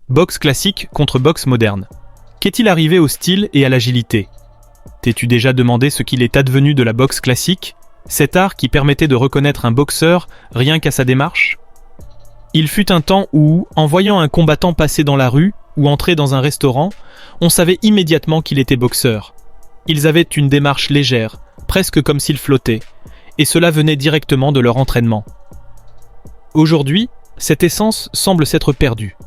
Boxe classique contre boxe moderne. Qu'est-il arrivé au style et à l'agilité? T'es-tu déjà demandé ce qu'il est advenu de la boxe classique, cet art qui permettait de reconnaître un boxeur rien qu'à sa démarche? Il fut un temps où, en voyant un combattant passer dans la rue ou entrer dans un restaurant, on savait immédiatement qu'il était boxeur. Ils avaient une démarche légère, presque comme s'ils flottaient, et cela venait directement de leur entraînement. Aujourd'hui, cette essence semble s'être perdue.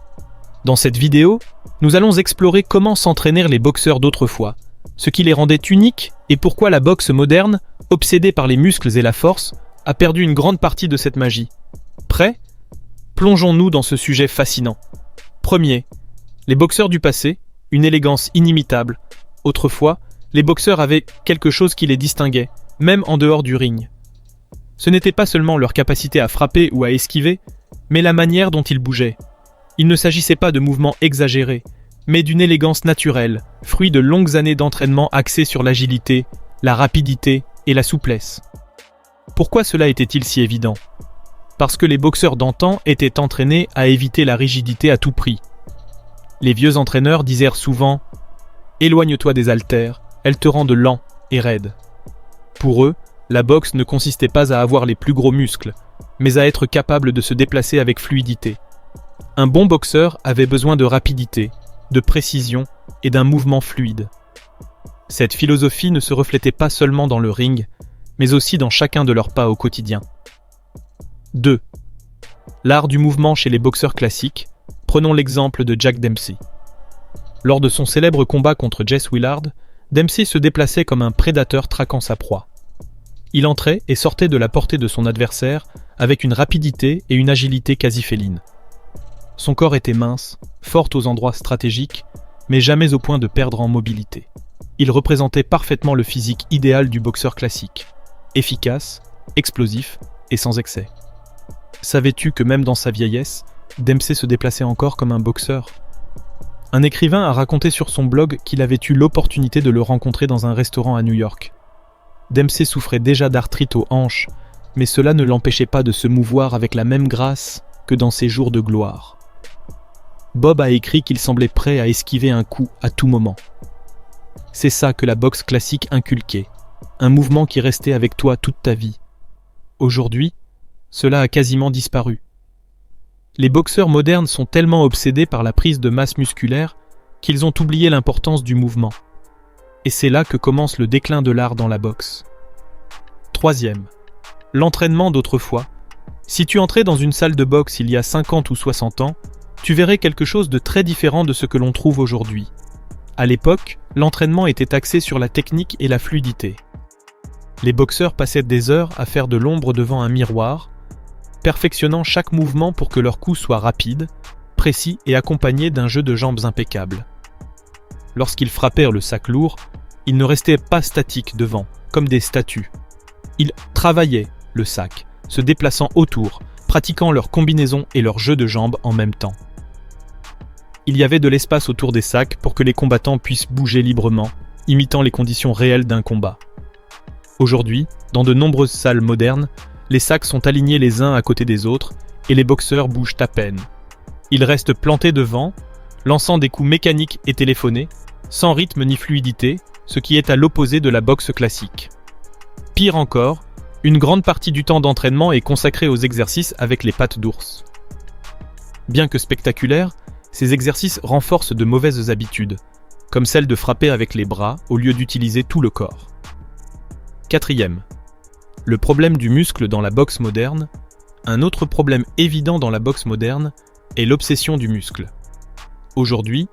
Dans cette vidéo, nous allons explorer comment s'entraîner les boxeurs d'autrefois, ce qui les rendait uniques et pourquoi la boxe moderne, obsédée par les muscles et la force, a perdu une grande partie de cette magie. Prêts? Plongeons-nous dans ce sujet fascinant. Premier, les boxeurs du passé, une élégance inimitable. Autrefois, les boxeurs avaient quelque chose qui les distinguait, même en dehors du ring. Ce n'était pas seulement leur capacité à frapper ou à esquiver, mais la manière dont ils bougeaient. Il ne s'agissait pas de mouvements exagérés, mais d'une élégance naturelle, fruit de longues années d'entraînement axé sur l'agilité, la rapidité et la souplesse. Pourquoi cela était-il si évident? Parce que les boxeurs d'antan étaient entraînés à éviter la rigidité à tout prix. Les vieux entraîneurs disaient souvent « Éloigne-toi des haltères, elles te rendent lent et raide ». Pour eux, la boxe ne consistait pas à avoir les plus gros muscles, mais à être capable de se déplacer avec fluidité. Un bon boxeur avait besoin de rapidité, de précision et d'un mouvement fluide. Cette philosophie ne se reflétait pas seulement dans le ring, mais aussi dans chacun de leurs pas au quotidien. 2. L'art du mouvement chez les boxeurs classiques. Prenons l'exemple de Jack Dempsey. Lors de son célèbre combat contre Jess Willard, Dempsey se déplaçait comme un prédateur traquant sa proie. Il entrait et sortait de la portée de son adversaire avec une rapidité et une agilité quasi félines. Son corps était mince, fort aux endroits stratégiques, mais jamais au point de perdre en mobilité. Il représentait parfaitement le physique idéal du boxeur classique, efficace, explosif et sans excès. Savais-tu que même dans sa vieillesse, Dempsey se déplaçait encore comme un boxeur? Un écrivain a raconté sur son blog qu'il avait eu l'opportunité de le rencontrer dans un restaurant à New York. Dempsey souffrait déjà d'arthrite aux hanches, mais cela ne l'empêchait pas de se mouvoir avec la même grâce que dans ses jours de gloire. Bob a écrit qu'il semblait prêt à esquiver un coup à tout moment. C'est ça que la boxe classique inculquait, un mouvement qui restait avec toi toute ta vie. Aujourd'hui, cela a quasiment disparu. Les boxeurs modernes sont tellement obsédés par la prise de masse musculaire qu'ils ont oublié l'importance du mouvement. Et c'est là que commence le déclin de l'art dans la boxe. 3e. L'entraînement d'autrefois. Si tu entrais dans une salle de boxe il y a 50 ou 60 ans, tu verrais quelque chose de très différent de ce que l'on trouve aujourd'hui. À l'époque, l'entraînement était axé sur la technique et la fluidité. Les boxeurs passaient des heures à faire de l'ombre devant un miroir, perfectionnant chaque mouvement pour que leur coup soit rapide, précis et accompagné d'un jeu de jambes impeccable. Lorsqu'ils frappèrent le sac lourd, ils ne restaient pas statiques devant, comme des statues. Ils travaillaient le sac, se déplaçant autour, pratiquant leur combinaison et leur jeu de jambes en même temps. Il y avait de l'espace autour des sacs pour que les combattants puissent bouger librement, imitant les conditions réelles d'un combat. Aujourd'hui, dans de nombreuses salles modernes, les sacs sont alignés les uns à côté des autres et les boxeurs bougent à peine. Ils restent plantés devant, lançant des coups mécaniques et téléphonés, sans rythme ni fluidité, ce qui est à l'opposé de la boxe classique. Pire encore, une grande partie du temps d'entraînement est consacrée aux exercices avec les pattes d'ours. Bien que spectaculaires, ces exercices renforcent de mauvaises habitudes, comme celle de frapper avec les bras au lieu d'utiliser tout le corps. 4e. Le problème du muscle dans la boxe moderne. Un autre problème évident dans la boxe moderne est l'obsession du muscle. Aujourd'hui,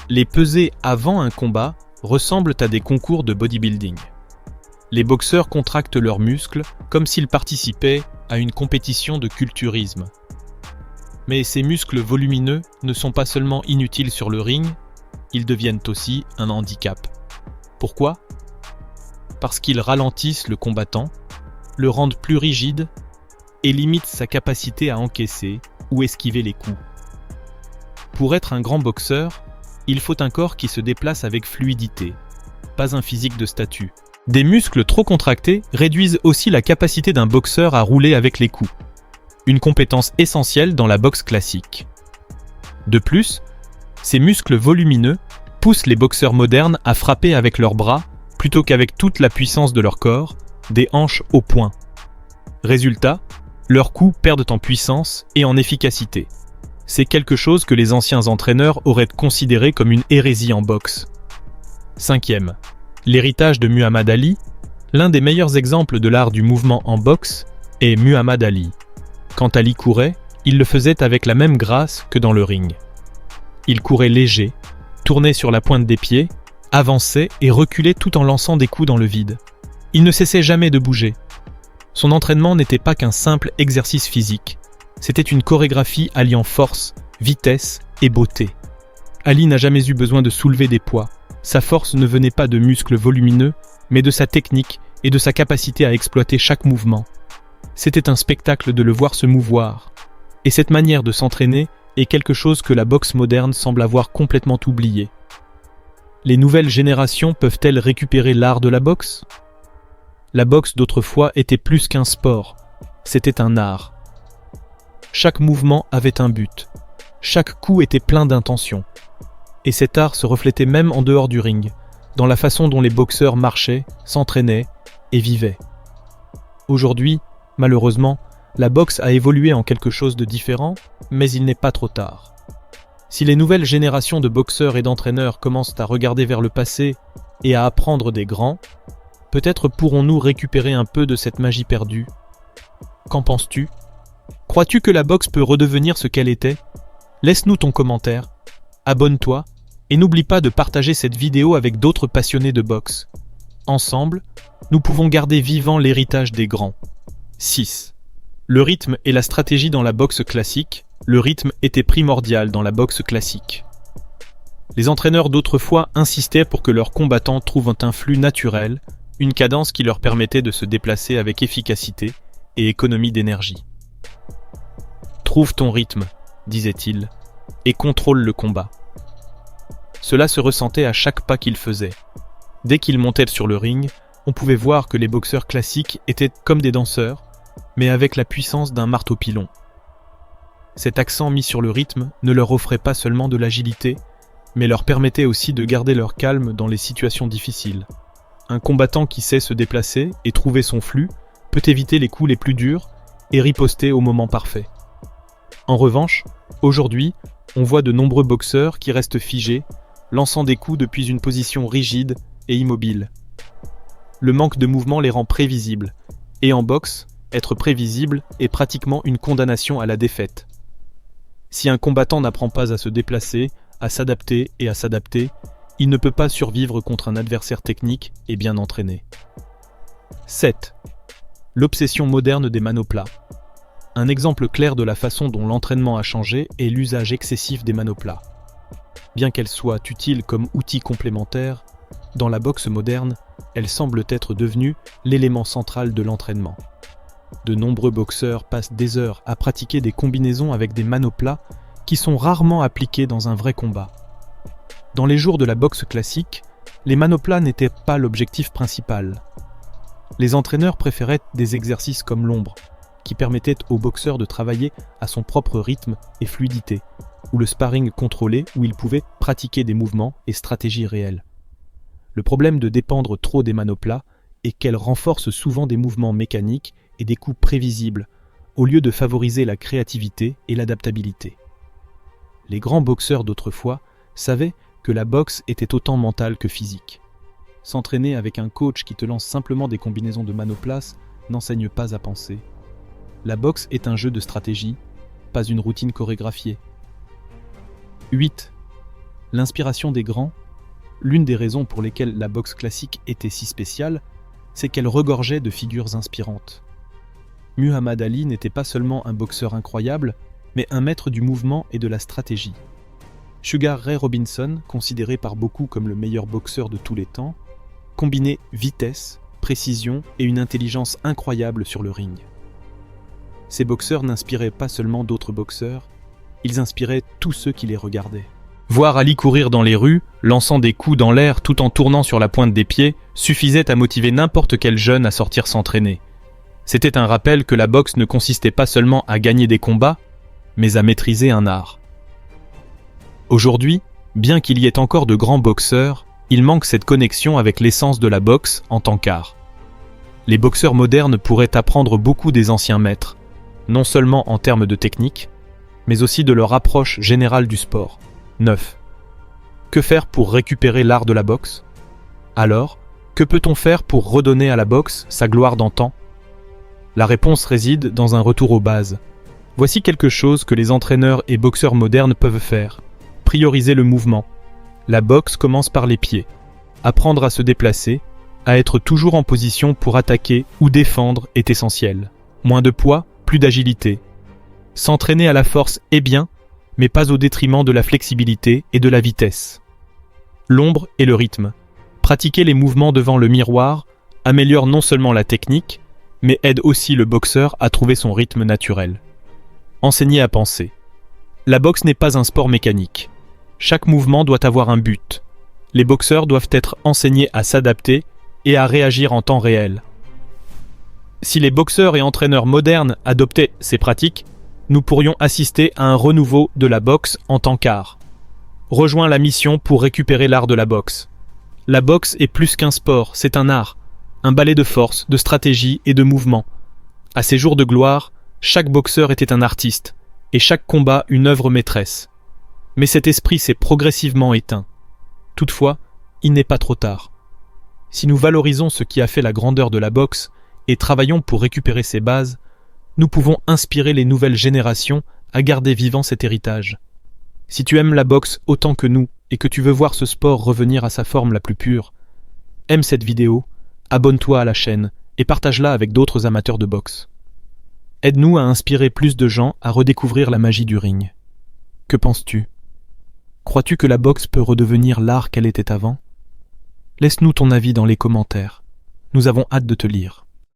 les pesées avant un combat ressemblent à des concours de bodybuilding. Les boxeurs contractent leurs muscles comme s'ils participaient à une compétition de culturisme. Mais ces muscles volumineux ne sont pas seulement inutiles sur le ring, ils deviennent aussi un handicap. Pourquoi? Parce qu'ils ralentissent le combattant, le rendent plus rigide et limitent sa capacité à encaisser ou esquiver les coups. Pour être un grand boxeur, il faut un corps qui se déplace avec fluidité, pas un physique de statue. Des muscles trop contractés réduisent aussi la capacité d'un boxeur à rouler avec les coups, une compétence essentielle dans la boxe classique. De plus, Ces muscles volumineux poussent les boxeurs modernes à frapper avec leurs bras plutôt qu'avec toute la puissance de leur corps, des hanches au poing. Résultat, leurs coups perdent en puissance et en efficacité. C'est quelque chose que les anciens entraîneurs auraient considéré comme une hérésie en boxe. 5e. L'héritage de Muhammad Ali. L'un des meilleurs exemples de l'art du mouvement en boxe est Muhammad Ali. Quand Ali courait, il le faisait avec la même grâce que dans le ring. Il courait léger, tournait sur la pointe des pieds, avançait et reculait tout en lançant des coups dans le vide. Il ne cessait jamais de bouger. Son entraînement n'était pas qu'un simple exercice physique. C'était une chorégraphie alliant force, vitesse et beauté. Ali n'a jamais eu besoin de soulever des poids. Sa force ne venait pas de muscles volumineux, mais de sa technique et de sa capacité à exploiter chaque mouvement. C'était un spectacle de le voir se mouvoir. Et cette manière de s'entraîner est quelque chose que la boxe moderne semble avoir complètement oublié. Les nouvelles générations peuvent-elles récupérer l'art de la boxe ? La boxe d'autrefois était plus qu'un sport, c'était un art. Chaque mouvement avait un but, chaque coup était plein d'intention. Et cet art se reflétait même en dehors du ring, dans la façon dont les boxeurs marchaient, s'entraînaient et vivaient. Aujourd'hui, malheureusement, la boxe a évolué en quelque chose de différent, mais il n'est pas trop tard. Si les nouvelles générations de boxeurs et d'entraîneurs commencent à regarder vers le passé et à apprendre des grands, peut-être pourrons-nous récupérer un peu de cette magie perdue. Qu'en penses-tu ? Crois-tu que la boxe peut redevenir ce qu'elle était ? Laisse-nous ton commentaire, abonne-toi et n'oublie pas de partager cette vidéo avec d'autres passionnés de boxe. Ensemble, nous pouvons garder vivant l'héritage des grands. 6. Le rythme et la stratégie dans la boxe classique. Le rythme était primordial dans la boxe classique. Les entraîneurs d'autrefois insistaient pour que leurs combattants trouvent un flux naturel, une cadence qui leur permettait de se déplacer avec efficacité et économie d'énergie. Trouve ton rythme, disait-il, et contrôle le combat. Cela se ressentait à chaque pas qu'ils faisaient. Dès qu'ils montaient sur le ring, on pouvait voir que les boxeurs classiques étaient comme des danseurs, mais avec la puissance d'un marteau-pilon. Cet accent mis sur le rythme ne leur offrait pas seulement de l'agilité, mais leur permettait aussi de garder leur calme dans les situations difficiles. Un combattant qui sait se déplacer et trouver son flux peut éviter les coups les plus durs et riposter au moment parfait. En revanche, aujourd'hui, on voit de nombreux boxeurs qui restent figés, lançant des coups depuis une position rigide et immobile. Le manque de mouvement les rend prévisibles, et en boxe, être prévisible est pratiquement une condamnation à la défaite. Si un combattant n'apprend pas à se déplacer, à s'adapter et à s'adapter, il ne peut pas survivre contre un adversaire technique et bien entraîné. 7. L'obsession moderne des manoplats. Un exemple clair de la façon dont l'entraînement a changé est l'usage excessif des manoplats. Bien qu'elles soient utiles comme outil complémentaire, dans la boxe moderne, elles semblent être devenues l'élément central de l'entraînement. De nombreux boxeurs passent des heures à pratiquer des combinaisons avec des manoplats qui sont rarement appliqués dans un vrai combat. Dans les jours de la boxe classique, les manoplats n'étaient pas l'objectif principal. Les entraîneurs préféraient des exercices comme l'ombre, qui permettaient au boxeur de travailler à son propre rythme et fluidité, ou le sparring contrôlé où il pouvait pratiquer des mouvements et stratégies réelles. Le problème de dépendre trop des manoplats est qu'elles renforcent souvent des mouvements mécaniques et des coups prévisibles, au lieu de favoriser la créativité et l'adaptabilité. Les grands boxeurs d'autrefois savaient que la boxe était autant mentale que physique. S'entraîner avec un coach qui te lance simplement des combinaisons de manoplace n'enseigne pas à penser. La boxe est un jeu de stratégie, pas une routine chorégraphiée. 8. L'inspiration des grands. L'une des raisons pour lesquelles la boxe classique était si spéciale, c'est qu'elle regorgeait de figures inspirantes. Muhammad Ali n'était pas seulement un boxeur incroyable, mais un maître du mouvement et de la stratégie. Sugar Ray Robinson, considéré par beaucoup comme le meilleur boxeur de tous les temps, combinait vitesse, précision et une intelligence incroyable sur le ring. Ces boxeurs n'inspiraient pas seulement d'autres boxeurs, ils inspiraient tous ceux qui les regardaient. Voir Ali courir dans les rues, lançant des coups dans l'air tout en tournant sur la pointe des pieds, suffisait à motiver n'importe quel jeune à sortir s'entraîner. C'était un rappel que la boxe ne consistait pas seulement à gagner des combats, mais à maîtriser un art. Aujourd'hui, Bien qu'il y ait encore de grands boxeurs, il manque cette connexion avec l'essence de la boxe en tant qu'art. Les boxeurs modernes pourraient apprendre beaucoup des anciens maîtres, non seulement en termes de technique, mais aussi de leur approche générale du sport. 9. Que faire pour récupérer l'art de la boxe? Alors, que peut-on faire pour redonner à la boxe sa gloire d'antan? La réponse réside dans un retour aux bases. Voici quelque chose que les entraîneurs et boxeurs modernes peuvent faire. Prioriser le mouvement. La boxe commence par les pieds. Apprendre à se déplacer, à être toujours en position pour attaquer ou défendre est essentiel. Moins de poids, plus d'agilité. S'entraîner à la force est bien, mais pas au détriment de la flexibilité et de la vitesse. L'ombre et le rythme. Pratiquer les mouvements devant le miroir améliore non seulement la technique, mais aide aussi le boxeur à trouver son rythme naturel. Enseigner à penser. La boxe n'est pas un sport mécanique. Chaque mouvement doit avoir un but. Les boxeurs doivent être enseignés à s'adapter et à réagir en temps réel. Si les boxeurs et entraîneurs modernes adoptaient ces pratiques, nous pourrions assister à un renouveau de la boxe en tant qu'art. Rejoins la mission pour récupérer l'art de la boxe. La boxe est plus qu'un sport, c'est un art, un ballet de force, de stratégie et de mouvement. À ses jours de gloire, chaque boxeur était un artiste, et chaque combat une œuvre maîtresse. Mais cet esprit s'est progressivement éteint. Toutefois, il n'est pas trop tard. Si nous valorisons ce qui a fait la grandeur de la boxe et travaillons pour récupérer ses bases, nous pouvons inspirer les nouvelles générations à garder vivant cet héritage. Si tu aimes la boxe autant que nous et que tu veux voir ce sport revenir à sa forme la plus pure, aime cette vidéo, abonne-toi à la chaîne et partage-la avec d'autres amateurs de boxe. Aide-nous à inspirer plus de gens à redécouvrir la magie du ring. Que penses-tu? Crois-tu que la boxe peut redevenir l'art qu'elle était avant? Laisse-nous ton avis dans les commentaires. Nous avons hâte de te lire.